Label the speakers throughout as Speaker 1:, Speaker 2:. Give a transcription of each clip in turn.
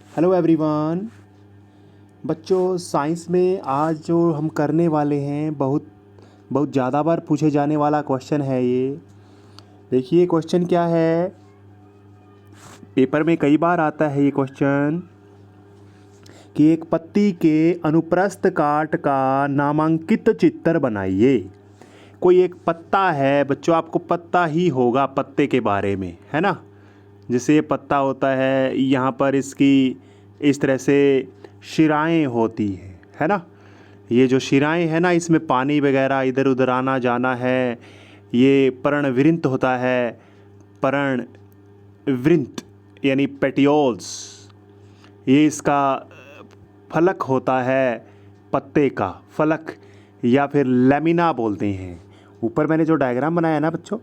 Speaker 1: Hello everyone. बच्चों, science में आज जो हम करने वाले हैं बहुत बहुत ज़्यादा बार पूछे जाने वाला क्वेश्चन है ये। देखिए क्वेश्चन क्या है, पेपर में कई बार आता है ये क्वेश्चन कि एक पत्ती के अनुप्रस्थ काट का नामांकित चित्र बनाइए। कोई एक पत्ता है बच्चों, आपको पता ही होगा पत्ते के बारे में, है ना। जैसे ये पत्ता होता है, यहाँ पर इसकी इस तरह से शिराएं होती हैं, है ना। ये जो शिराएं है ना, इसमें पानी वगैरह इधर उधर आना जाना है। ये पर्णवृंत होता है, पर्णवृंत यानी पेटियोल्स। ये इसका फलक होता है, पत्ते का फलक या फिर लेमिना बोलते हैं। ऊपर मैंने जो डायग्राम बनाया ना बच्चों,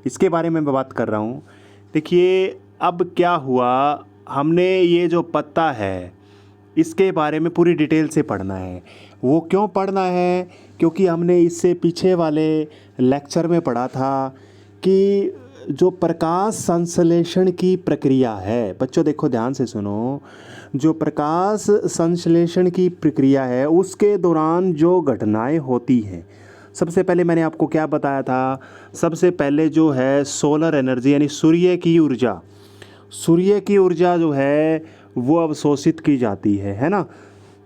Speaker 1: इसके बारे में मैं बात कर रहा हूँ। देखिए अब क्या हुआ, हमने ये जो पत्ता है इसके बारे में पूरी डिटेल से पढ़ना है। वो क्यों पढ़ना है? क्योंकि हमने इससे पीछे वाले लेक्चर में पढ़ा था कि जो प्रकाश संश्लेषण की प्रक्रिया है, बच्चों देखो ध्यान से सुनो, जो प्रकाश संश्लेषण की प्रक्रिया है उसके दौरान जो घटनाएं होती हैं, सबसे पहले मैंने आपको क्या बताया था, सबसे पहले जो है सोलर एनर्जी यानी सूर्य की ऊर्जा, सूर्य की ऊर्जा जो है वो अवशोषित की जाती है ना।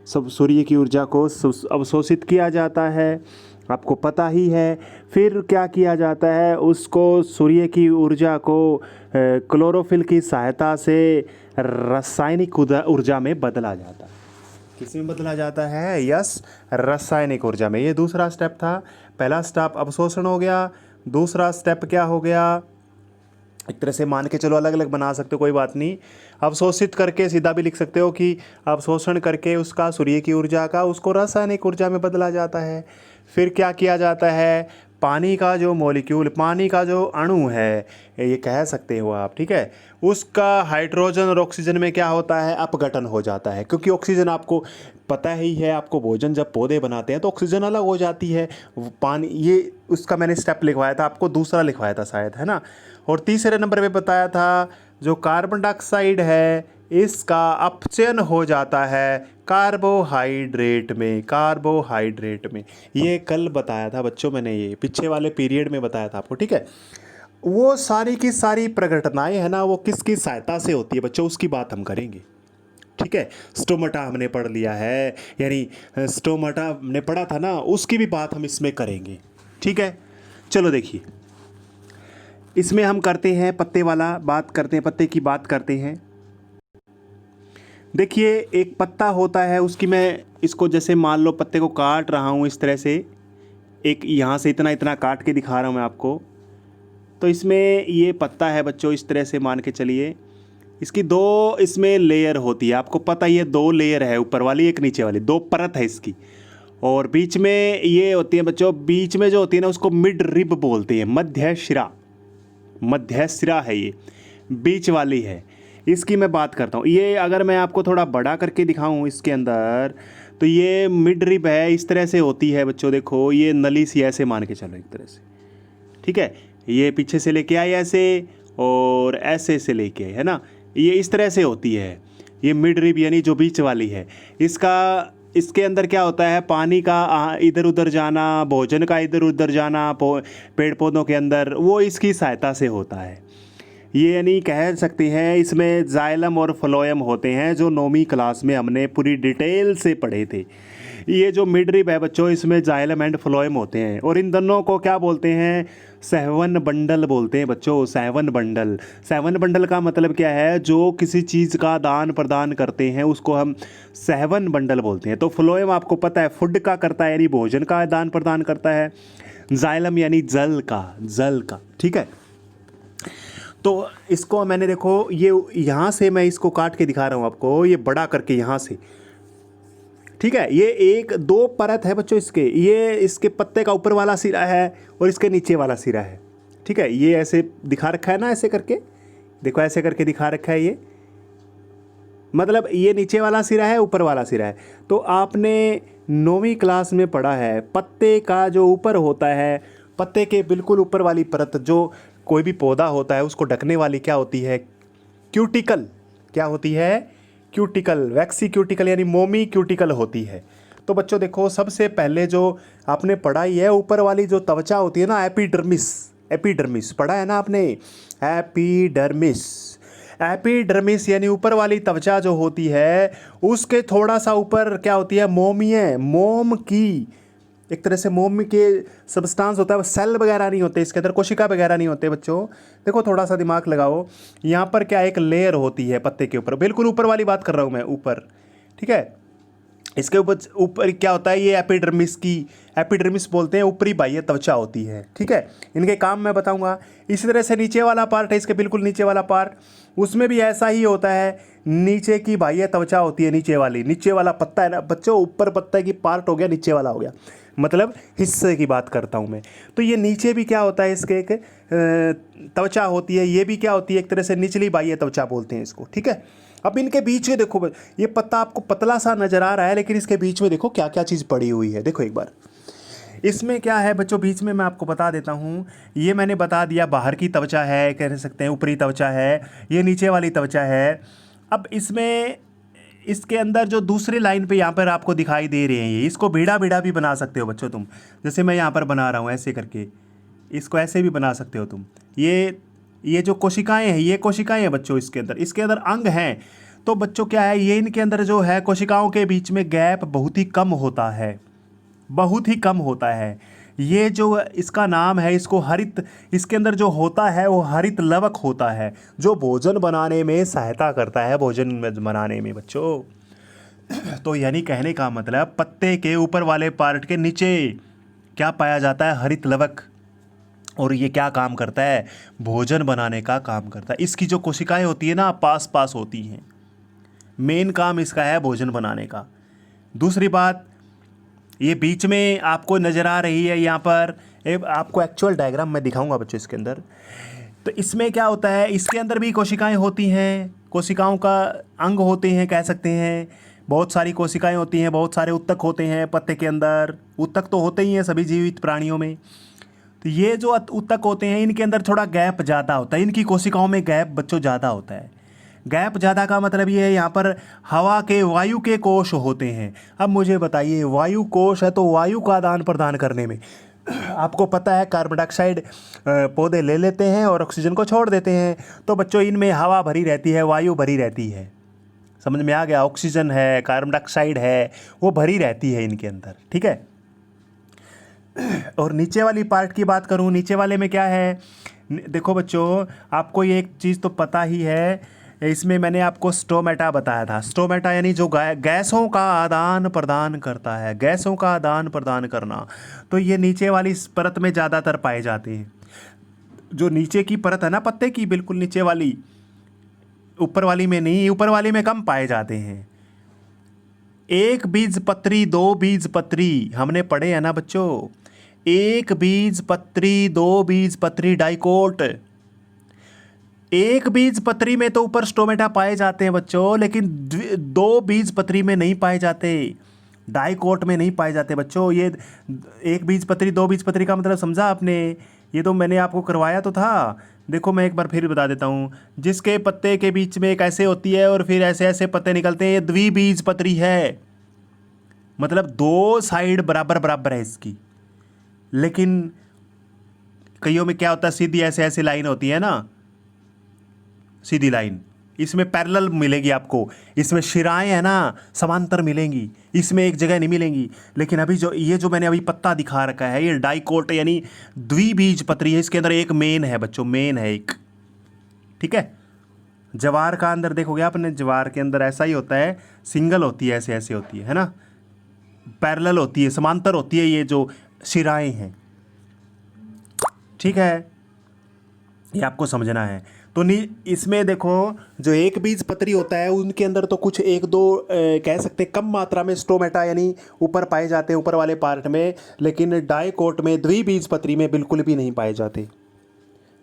Speaker 1: सब सूर्य की ऊर्जा को अवशोषित किया जाता है, आपको पता ही है। फिर क्या किया जाता है, उसको सूर्य की ऊर्जा को क्लोरोफिल की सहायता से रासायनिक ऊर्जा में बदला जाता है। किस में बदला जाता है? यस, रासायनिक ऊर्जा में। ये दूसरा स्टेप था। पहला स्टेप अवशोषण हो गया, दूसरा स्टेप क्या हो गया, एक तरह से मान के चलो, अलग अलग बना सकते हो कोई बात नहीं। अवशोषित करके सीधा भी लिख सकते हो कि अवशोषण करके उसका सूर्य की ऊर्जा का उसको रासायनिक ऊर्जा में बदला जाता है। फिर क्या किया जाता है, पानी का जो मॉलिक्यूल, पानी का जो अणु है, ये कह सकते हो आप, ठीक है, उसका हाइड्रोजन और ऑक्सीजन में क्या होता है, अपघटन हो जाता है। क्योंकि ऑक्सीजन आपको पता ही है, आपको भोजन जब पौधे बनाते हैं तो ऑक्सीजन अलग हो जाती है। पानी, ये उसका मैंने स्टेप लिखवाया था, आपको दूसरा लिखवाया था शायद, है ना। और तीसरे नंबर पे बताया था जो कार्बन डाइऑक्साइड है इसका अपचयन हो जाता है कार्बोहाइड्रेट में, कार्बोहाइड्रेट में। ये कल बताया था बच्चों मैंने, ये पीछे वाले पीरियड में बताया था आपको, ठीक है। वो सारी की सारी प्रघटनाएं है ना, वो किसकी सहायता से होती है बच्चों, उसकी बात हम करेंगे, ठीक है। स्टोमाटा हमने पढ़ लिया है, यानी स्टोमाटा हमने पढ़ा था ना, उसकी भी बात हम इसमें करेंगे, ठीक है। चलो देखिए, इसमें हम करते हैं पत्ते वाला, बात करते हैं, पत्ते की बात करते हैं। देखिए एक पत्ता होता है, उसकी मैं इसको जैसे मान लो पत्ते को काट रहा हूँ इस तरह से, एक यहाँ से इतना इतना काट के दिखा रहा हूँ मैं आपको। तो इसमें ये पत्ता है बच्चों, इस तरह से मान के चलिए, इसकी दो इसमें लेयर होती है, आपको पता ही है, दो लेयर है, ऊपर वाली एक नीचे वाली, दो परत है इसकी। और बीच में ये होती है बच्चों, बीच में जो होती है ना उसको मिड रिब बोलते हैं, मध्य शिरा, मध्य सिरा है ये, बीच वाली है। इसकी मैं बात करता हूँ। ये अगर मैं आपको थोड़ा बड़ा करके दिखाऊँ इसके अंदर, तो ये मिड रिब है, इस तरह से होती है बच्चों। देखो ये नली सी, ऐसे मान के चलो एक तरह से, ठीक है। ये पीछे से लेके आई ऐसे और ऐसे से लेके आई, है ना, ये इस तरह से होती है। ये मिड रिब यानी जो बीच वाली है, इसका इसके अंदर क्या होता है, पानी का इधर उधर जाना, भोजन का इधर उधर जाना, पेड़ पौधों के अंदर, वो इसकी सहायता से होता है। ये यानी कह सकते हैं इसमें जाइलम और फ्लोएम होते हैं, जो 9वीं क्लास में हमने पूरी डिटेल से पढ़े थे। ये जो मिड रिब है बच्चों, इसमें जाइलम एंड फ्लोएम होते हैं, और इन दोनों को क्या बोलते हैं, सहवन बंडल बोलते हैं बच्चों, सहवन बंडल। सहवन बंडल का मतलब क्या है, जो किसी चीज़ का दान प्रदान करते हैं उसको हम सहवन बंडल बोलते हैं। तो फ्लोएम आपको पता है फूड का करता है, यानी भोजन का दान प्रदान करता है। जाइलम यानी जल का, जल का, ठीक है। तो इसको मैंने देखो, ये यहाँ से मैं इसको काट के दिखा रहा हूँ आपको, ये बड़ा करके यहाँ से, ठीक है। ये एक दो परत है बच्चों इसके, ये इसके पत्ते का ऊपर वाला सिरा है और इसके नीचे वाला सिरा है, ठीक है। ये ऐसे दिखा रखा है ना, ऐसे करके देखो, ऐसे करके दिखा रखा है ये, मतलब ये नीचे वाला सिरा है, ऊपर वाला सिरा है। तो आपने 9वीं क्लास में पढ़ा है, पत्ते का जो ऊपर होता है, पत्ते के बिल्कुल ऊपर वाली परत, जो कोई भी पौधा होता है उसको ढकने वाली क्या होती है, क्यूटिकल। क्या होती है? क्यूटिकल, वैक्सी क्यूटिकल यानी मोमी क्यूटिकल होती है। तो बच्चों देखो, सबसे पहले जो आपने पढ़ाई है, ऊपर वाली जो त्वचा होती है ना, एपिडर्मिस, एपिडर्मिस पढ़ा है ना आपने, एपिडर्मिस। एपिडर्मिस यानी ऊपर वाली त्वचा जो होती है, उसके थोड़ा सा ऊपर क्या होती है, मोमियाँ, मोम की एक तरह से मोम के सब्सटेंस होता है, सेल वगैरह नहीं होते इसके अंदर, कोशिका वगैरह नहीं होते बच्चों। देखो थोड़ा सा दिमाग लगाओ, यहाँ पर क्या एक लेयर होती है पत्ते के ऊपर, बिल्कुल ऊपर वाली बात कर रहा हूँ मैं, ऊपर, ठीक है। इसके ऊपर ऊपर क्या होता है, ये एपिडर्मिस की, एपिडर्मिस बोलते हैं, ऊपरी बाह्य त्वचा होती है, ठीक है। इनके काम मैं बताऊंगा। इसी तरह से नीचे वाला पार्ट है, इसके बिल्कुल नीचे वाला पार्ट, उसमें भी ऐसा ही होता है, नीचे की बाह्य त्वचा होती है, नीचे वाली, नीचे वाला पत्ता है ना बच्चों, ऊपर पत्ता की पार्ट हो गया, नीचे वाला हो गया, मतलब हिस्से की बात करता हूँ मैं। तो ये नीचे भी क्या होता है, इसके एक त्वचा होती है, ये भी क्या होती है, एक तरह से निचली बाह्य त्वचा बोलते हैं इसको, ठीक है। अब इनके बीच में देखो, ये पत्ता आपको पतला सा नजर आ रहा है, लेकिन इसके बीच में देखो क्या क्या चीज़ पड़ी हुई है। देखो एक बार इसमें क्या है बच्चों, बीच में मैं आपको बता देता हूँ। ये मैंने बता दिया, बाहर की त्वचा है, कह सकते हैं ऊपरी त्वचा है, ये नीचे वाली त्वचा है। अब इसमें इसके अंदर जो दूसरी लाइन पे यहाँ पर आपको दिखाई दे रहे हैं, ये इसको बीड़ा बीड़ा भी बना सकते हो बच्चों तुम, जैसे मैं यहाँ पर बना रहा हूँ ऐसे करके, इसको ऐसे भी बना सकते हो तुम। ये जो कोशिकाएं हैं, ये कोशिकाएं हैं बच्चों, इसके अंदर अंग हैं। तो बच्चों क्या है, ये इनके अंदर जो है कोशिकाओं के बीच में गैप बहुत ही कम होता है, बहुत ही कम होता है। ये जो इसका नाम है, इसको हरित, इसके अंदर जो होता है वो हरित लवक होता है, जो भोजन बनाने में सहायता करता है, भोजन बनाने में बच्चों। तो यानी कहने का मतलब, पत्ते के ऊपर वाले पार्ट के नीचे क्या पाया जाता है, हरित लवक, और ये क्या काम करता है, भोजन बनाने का काम करता है। इसकी जो कोशिकाएं होती है ना, पास पास होती हैं, मेन काम इसका है भोजन बनाने का। दूसरी बात, ये बीच में आपको नज़र आ रही है, यहाँ पर आपको एक्चुअल डायग्राम मैं दिखाऊंगा बच्चों इसके अंदर। तो इसमें क्या होता है, इसके अंदर भी कोशिकाएं होती हैं, कोशिकाओं का अंग होते हैं कह सकते हैं, बहुत सारी कोशिकाएं होती हैं, बहुत सारे उत्तक होते हैं पत्ते के अंदर। उत्तक तो होते ही हैं सभी जीवित प्राणियों में। तो ये जो उत्तक होते हैं, इनके अंदर थोड़ा गैप ज़्यादा होता है, इनकी कोशिकाओं में गैप बच्चों ज़्यादा होता है। गैप ज़्यादा का मतलब ये है, यहाँ पर हवा के, वायु के कोश होते हैं। अब मुझे बताइए, वायु कोश है तो वायु का आदान प्रदान करने में आपको पता है, कार्बन डाइऑक्साइड पौधे ले लेते हैं और ऑक्सीजन को छोड़ देते हैं। तो बच्चों इनमें हवा भरी रहती है, वायु भरी रहती है, समझ में आ गया। ऑक्सीजन है, कार्बन डाइऑक्साइड है, वो भरी रहती है इनके अंदर, ठीक है। और नीचे वाली पार्ट की बात करूँ, नीचे वाले में क्या है, देखो बच्चों, आपको ये एक चीज़ तो पता ही है, इसमें मैंने आपको स्टोमेटा बताया था। स्टोमेटा यानी जो गैसों का आदान प्रदान करता है, गैसों का आदान प्रदान करना। तो ये नीचे वाली परत में ज़्यादातर पाए जाते हैं। जो नीचे की परत है ना पत्ते की, बिल्कुल नीचे वाली, ऊपर वाली में नहीं, ऊपर वाली में कम पाए जाते हैं। एक बीज पत्री, दो बीज पत्री हमने पढ़े है ना बच्चों, एक बीज पत्री, दो बीज पत्री, डाइकोट। एक बीज पत्री में तो ऊपर स्टोमेटा पाए जाते हैं बच्चों, लेकिन दो बीज पत्री में नहीं पाए जाते, डाइकोट में नहीं पाए जाते बच्चों। ये एक बीज पत्री, दो बीज पत्री का मतलब समझा आपने, ये तो मैंने आपको करवाया तो था। देखो मैं एक बार फिर बता देता हूँ, जिसके पत्ते के बीच में एक ऐसे होती है और फिर ऐसे ऐसे पत्ते निकलते हैं, ये द्विबीज पत्री है, मतलब दो साइड बराबर बराबर है इसकी। लेकिन कईयों में क्या होता है, सीधी ऐसे ऐसे लाइन होती है ना, सीधी लाइन, इसमें पैरेलल मिलेगी आपको, इसमें शिराएं है ना समांतर मिलेंगी, इसमें एक जगह नहीं मिलेंगी। लेकिन अभी जो ये जो मैंने अभी पत्ता दिखा रखा है, ये डाइकोट यानी द्विबीज पत्री है, इसके अंदर एक मेन है बच्चों, मेन है एक, ठीक है। जवार का अंदर देखोगे आपने, जवार के अंदर ऐसा ही होता है, सिंगल होती है, ऐसे ऐसे होती है ना, पैरेलल होती है, समांतर होती है ये जो शिराएं हैं, ठीक है, ये आपको समझना है। तो इसमें देखो, जो एक बीज पत्री होता है उनके अंदर तो कुछ एक दो कह सकते हैं कम मात्रा में स्टोमेटा यानी ऊपर पाए जाते हैं, ऊपर वाले पार्ट में, लेकिन डाइकोट में, द्विबीज पत्री में बिल्कुल भी नहीं पाए जाते।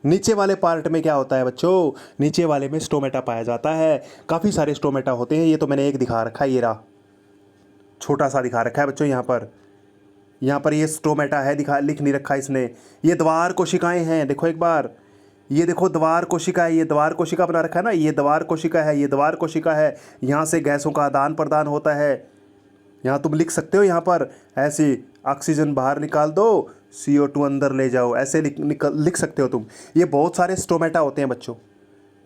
Speaker 1: नीचे वाले पार्ट में क्या होता है बच्चों, नीचे वाले में स्टोमेटा पाया जाता है, काफ़ी सारे स्टोमेटा होते हैं। ये तो मैंने एक दिखा रखा है, ये रहा छोटा सा दिखा रखा है बच्चों, यहाँ पर ये स्टोमेटा है, दिखा लिख नहीं रखा इसने। ये द्वार कोशिकाएं हैं, देखो एक बार, ये देखो द्वार कोशिका है, ये द्वार कोशिका बना रखा है ना, ये द्वार कोशिका है, ये द्वार कोशिका है। यहाँ से गैसों का आदान प्रदान होता है। यहाँ तुम लिख सकते हो, यहाँ पर ऐसे ऑक्सीजन बाहर निकाल दो, CO2 अंदर ले जाओ, ऐसे लिख सकते हो तुम। ये बहुत सारे स्टोमेटा होते हैं बच्चों,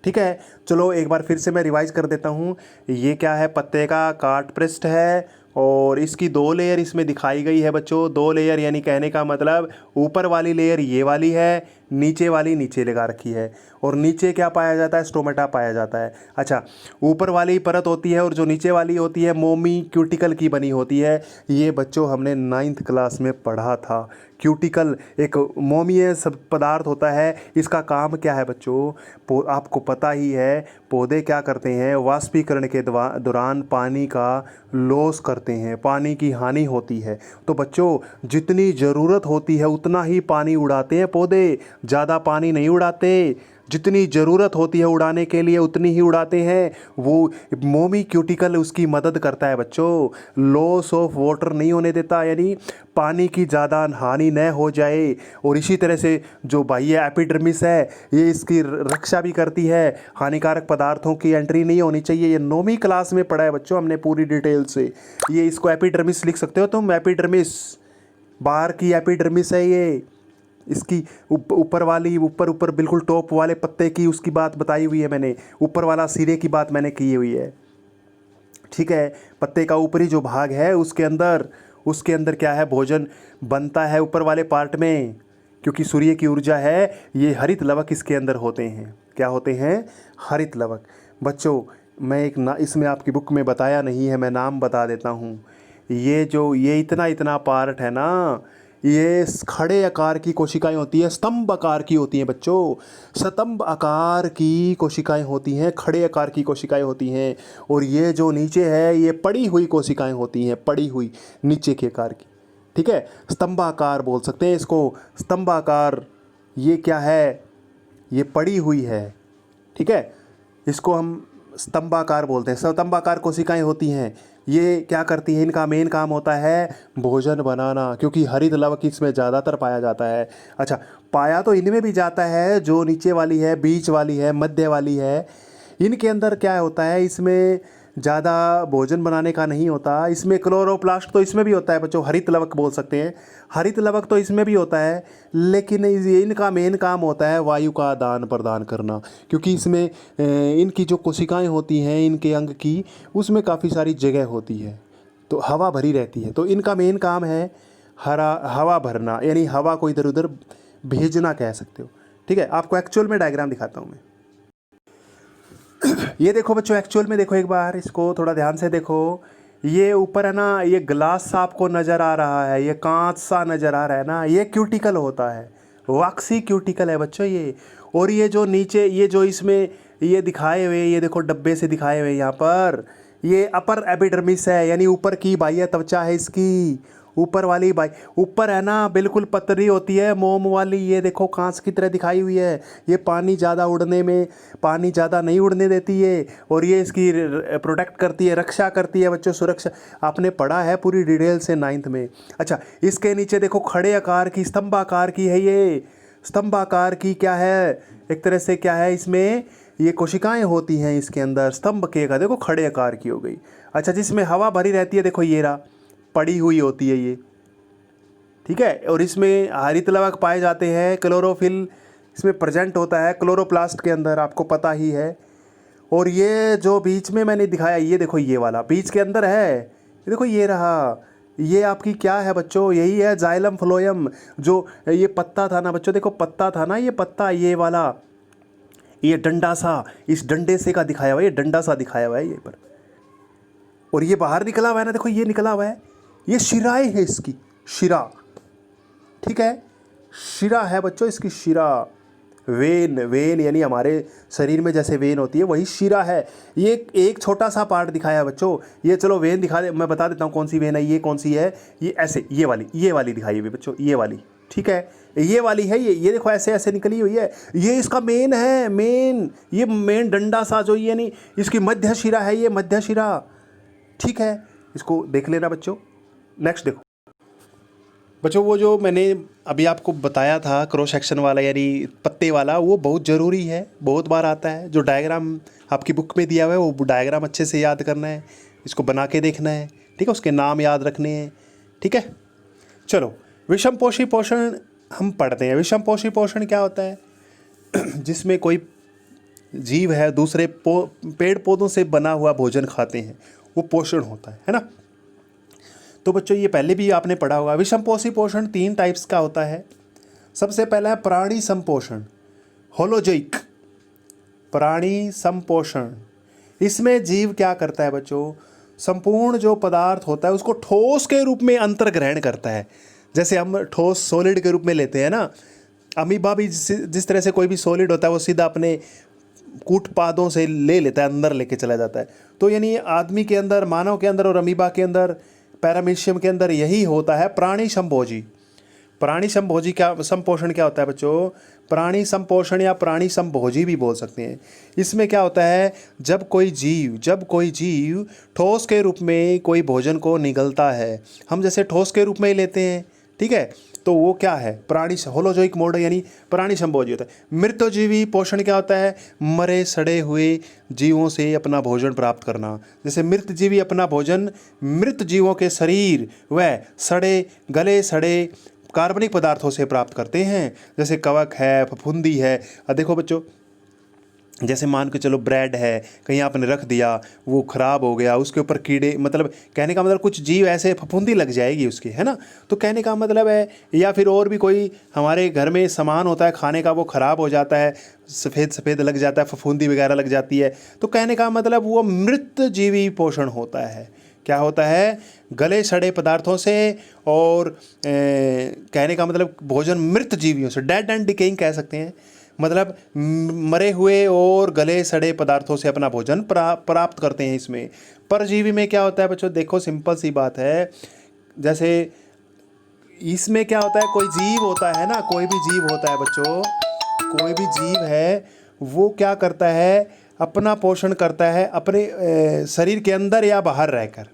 Speaker 1: ठीक है। चलो एक बार फिर से मैं रिवाइज कर देता हूँ। ये क्या है, पत्ते का काट पृष्ठ है और इसकी 2 लेयर इसमें दिखाई गई है बच्चों। 2 लेयर यानी कहने का मतलब ऊपर वाली लेयर ये वाली है, नीचे वाली नीचे लगा रखी है। और नीचे क्या पाया जाता है, स्टोमेटा पाया जाता है। अच्छा, ऊपर वाली परत होती है और जो नीचे वाली होती है मोमी क्यूटिकल की बनी होती है। ये बच्चों हमने 9th क्लास में पढ़ा था। क्यूटिकल एक मोमीय सब पदार्थ होता है। इसका काम क्या है बच्चों, आपको पता ही है। पौधे क्या करते हैं, वाष्पीकरण के दौरान पानी का लॉस करते हैं, पानी की हानि होती है। तो बच्चों जितनी ज़रूरत होती है उतना ही पानी उड़ाते हैं पौधे, ज़्यादा पानी नहीं उड़ाते। जितनी ज़रूरत होती है उड़ाने के लिए उतनी ही उड़ाते हैं। वो मोमी क्यूटिकल उसकी मदद करता है बच्चों, लॉस ऑफ वाटर नहीं होने देता, यानी पानी की ज़्यादा हानि न हो जाए। और इसी तरह से जो बाह्य एपिडर्मिस है, ये इसकी रक्षा भी करती है, हानिकारक पदार्थों की एंट्री नहीं होनी चाहिए। ये 9वीं क्लास में पढ़ा है बच्चों हमने पूरी डिटेल से। ये इसको एपिडर्मिस लिख सकते हो तुम, एपिडर्मिस बाहर की एपिडर्मिस है ये। इसकी ऊपर वाली ऊपर बिल्कुल टॉप वाले पत्ते की उसकी बात बताई हुई है मैंने, ऊपर वाला सिरे की बात मैंने की हुई है, ठीक है। पत्ते का ऊपरी जो भाग है उसके अंदर क्या है, भोजन बनता है ऊपर वाले पार्ट में, क्योंकि सूर्य की ऊर्जा है। ये हरित लवक इसके अंदर होते हैं। क्या होते हैं, हरित लवक। बच्चों मैं एक ना, इसमें आपकी बुक में बताया नहीं है, मैं नाम बता देता हूँ। ये इतना पार्ट है ना, ये खड़े आकार की कोशिकाएं होती है, स्तंभ आकार की होती हैं बच्चों। स्तंभ आकार की कोशिकाएं होती हैं, खड़े आकार की कोशिकाएं होती हैं। और ये जो नीचे है ये पड़ी हुई कोशिकाएं होती हैं, पड़ी हुई नीचे के आकार की, ठीक है। स्तंभाकार बोल सकते हैं इसको, स्तंभाकार। ये क्या है, ये पड़ी हुई है, ठीक है। इसको हम स्तंभाकार बोलते हैं। स्तंभाकार कोशिकाएं होती हैं। ये क्या करती हैं, इनका मेन काम होता है भोजन बनाना, क्योंकि हरित लवक इसमें ज़्यादातर पाया जाता है। अच्छा, पाया तो इनमें भी जाता है, जो नीचे वाली है, बीच वाली है, मध्य वाली है, इनके अंदर क्या होता है, इसमें ज़्यादा भोजन बनाने का नहीं होता। इसमें क्लोरोप्लास्ट तो इसमें भी होता है बच्चों, हरित लवक बोल सकते हैं, हरित लवक तो इसमें भी होता है। लेकिन इनका मेन काम होता है वायु का आदान प्रदान करना, क्योंकि इसमें इनकी जो कोशिकाएं होती हैं, इनके अंग की, उसमें काफ़ी सारी जगह होती है, तो हवा भरी रहती है। तो इनका मेन काम है हवा भरना, यानी हवा को इधर उधर भेजना कह सकते हो, ठीक है। आपको एक्चुअल में डायग्राम दिखाता हूँ मैं। ये देखो बच्चों, एक्चुअल में देखो एक बार, इसको थोड़ा ध्यान से देखो। ये ऊपर है ना, ये ग्लास सा आपको नज़र आ रहा है, ये कांच सा नज़र आ रहा है ना, ये क्यूटिकल होता है, वॉक्सी क्यूटिकल है बच्चों ये। और ये जो नीचे, ये जो इसमें ये दिखाए हुए, ये देखो डब्बे से दिखाए हुए यहाँ पर, ये अपर एपिडर्मिस है, यानी ऊपर की बाह्य त्वचा है इसकी, ऊपर वाली ऊपर है ना, बिल्कुल पतली होती है, मोम वाली। ये देखो कांच की तरह दिखाई हुई है। ये पानी ज़्यादा नहीं उड़ने देती है, और ये इसकी प्रोटेक्ट करती है, रक्षा करती है बच्चों, सुरक्षा। आपने पढ़ा है पूरी डिटेल से 9th में। अच्छा, इसके नीचे देखो खड़े आकार की, स्तंभाकार की है ये। स्तंभाकार की क्या है, एक तरह से क्या है, इसमें ये कोशिकाएं होती हैं इसके अंदर, स्तंभ के का देखो खड़े आकार की हो गई। अच्छा, जिसमें हवा भरी रहती है, देखो ये रहा, पड़ी हुई होती है ये, ठीक है। और इसमें हरित लवक पाए जाते हैं, क्लोरोफिल इसमें प्रेजेंट होता है क्लोरोप्लास्ट के अंदर, आपको पता ही है। और ये जो बीच में मैंने दिखाया, ये देखो ये वाला बीच के अंदर है, ये देखो ये रहा, ये आपकी क्या है बच्चों, यही है जाइलम फ्लोएम। जो ये पत्ता था ना बच्चों, देखो पत्ता था ना, ये पत्ता, ये वाला, ये डंडा सा, इस डंडे से का दिखाया हुआ है, ये डंडा सा दिखाया हुआ है ये पर। और ये बाहर निकला हुआ है ना, देखो ये निकला हुआ है, ये शिराएं है इसकी, शिरा, ठीक है। शिरा है बच्चों इसकी, शिरा। वेन यानी हमारे शरीर में जैसे वेन होती है, वही शिरा है। ये एक छोटा सा पार्ट दिखाया है बच्चों। ये चलो वेन दिखा दे, मैं बता देता हूँ कौन सी वेन है, ये कौन सी है, ये ऐसे, ये वाली दिखाई हुई बच्चों, ये वाली, ठीक है। ये वाली है, ये देखो ऐसे ऐसे निकली हुई है, ये इसका मेन है, ये मेन डंडा सा जो, ये नहीं, इसकी मध्य शिरा है, ये मध्य शिरा, ठीक है। इसको देख लेना बच्चों। नेक्स्ट देखो बच्चों वो जो मैंने अभी आपको बताया था क्रॉस सेक्शन वाला यानी पत्ते वाला, वो बहुत ज़रूरी है, बहुत बार आता है। जो डायग्राम आपकी बुक में दिया हुआ है वो डायग्राम अच्छे से याद करना है, इसको बना के देखना है, ठीक है, उसके नाम याद रखने हैं, ठीक है। चलो, विषमपोषी पोषण हम पढ़ते हैं। विषमपोषी पोषण क्या होता है? जिसमें कोई जीव है दूसरे पेड़ पौधों से बना हुआ भोजन खाते हैं, वो पोषण होता है ना। तो बच्चों ये पहले भी आपने पढ़ा होगा। विषमपोषी पोषण 3 टाइप्स का होता है। सबसे पहला है प्राणी संपोषण, होलोजोइक प्राणी संपोषण। इसमें जीव क्या करता है बच्चों? संपूर्ण जो पदार्थ होता है उसको ठोस के रूप में अंतर्ग्रहण करता है। जैसे हम ठोस सॉलिड के रूप में लेते हैं ना, अमीबा भी जिस तरह से कोई भी सॉलिड होता है वो सीधा अपने कूट पादों से ले लेता है, अंदर लेके चला जाता है। तो यानी आदमी के अंदर, मानव के अंदर और अमीबा के अंदर, पैरामीशियम के अंदर यही होता है प्राणी संभोजी। प्राणी संभोजी क्या, संपोषण क्या होता है बच्चों? प्राणी संपोषण या प्राणी संभोजी भी बोल सकते हैं। इसमें क्या होता है? जब कोई जीव ठोस के रूप में कोई भोजन को निगलता है, हम जैसे ठोस के रूप में ही लेते हैं, ठीक है, तो वो क्या है? प्राणी होलोजोइक मोड यानी प्राणी संभोजी होता है। मृतजीवी पोषण क्या होता है? मरे सड़े हुए जीवों से अपना भोजन प्राप्त करना। जैसे मृतजीवी अपना भोजन मृत जीवों के शरीर व सड़े गले सड़े कार्बनिक पदार्थों से प्राप्त करते हैं। जैसे कवक है, फफूंदी है। देखो बच्चों, जैसे मान के चलो ब्रेड है, कहीं आपने रख दिया, वो ख़राब हो गया, उसके ऊपर कीड़े, मतलब कहने का मतलब कुछ जीव ऐसे फफूंदी लग जाएगी उसकी, है ना। तो कहने का मतलब है, या फिर और भी कोई हमारे घर में सामान होता है खाने का, वो ख़राब हो जाता है, सफ़ेद लग जाता है, फफूंदी वगैरह लग जाती है, तो कहने का मतलब वो मृत जीवी पोषण होता है। क्या होता है? गले सड़े पदार्थों से और कहने का मतलब भोजन मृत जीवियों से, डेड एंड डिकेइंग कह सकते हैं, मतलब मरे हुए और गले सड़े पदार्थों से अपना भोजन प्राप्त करते हैं। इसमें परजीवी में क्या होता है बच्चों? देखो सिंपल सी बात है, जैसे इसमें क्या होता है, कोई जीव होता है ना, कोई भी जीव होता है बच्चों, कोई भी जीव है वो क्या करता है? अपना पोषण करता है अपने शरीर के अंदर या बाहर रहकर।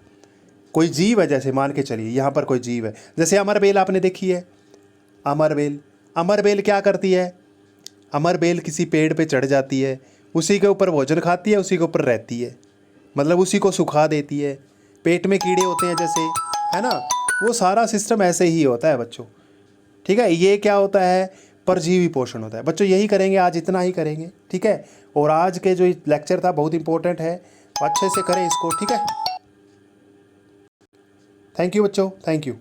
Speaker 1: कोई जीव है, जैसे मान के चलिए यहाँ पर कोई जीव है, जैसे अमरबेल आपने देखी है, अमरबेल क्या करती है? अमरबेल किसी पेड़ पे चढ़ जाती है, उसी के ऊपर भोजन खाती है, उसी के ऊपर रहती है, मतलब उसी को सुखा देती है। पेट में कीड़े होते हैं जैसे, है ना, वो सारा सिस्टम ऐसे ही होता है बच्चों, ठीक है। ये क्या होता है? परजीवी पोषण होता है बच्चों। यही करेंगे आज, इतना ही करेंगे, ठीक है। और आज के जो लेक्चर था बहुत इंपॉर्टेंट है, अच्छे से करें इसको, ठीक है। थैंक यू बच्चों, थैंक यू।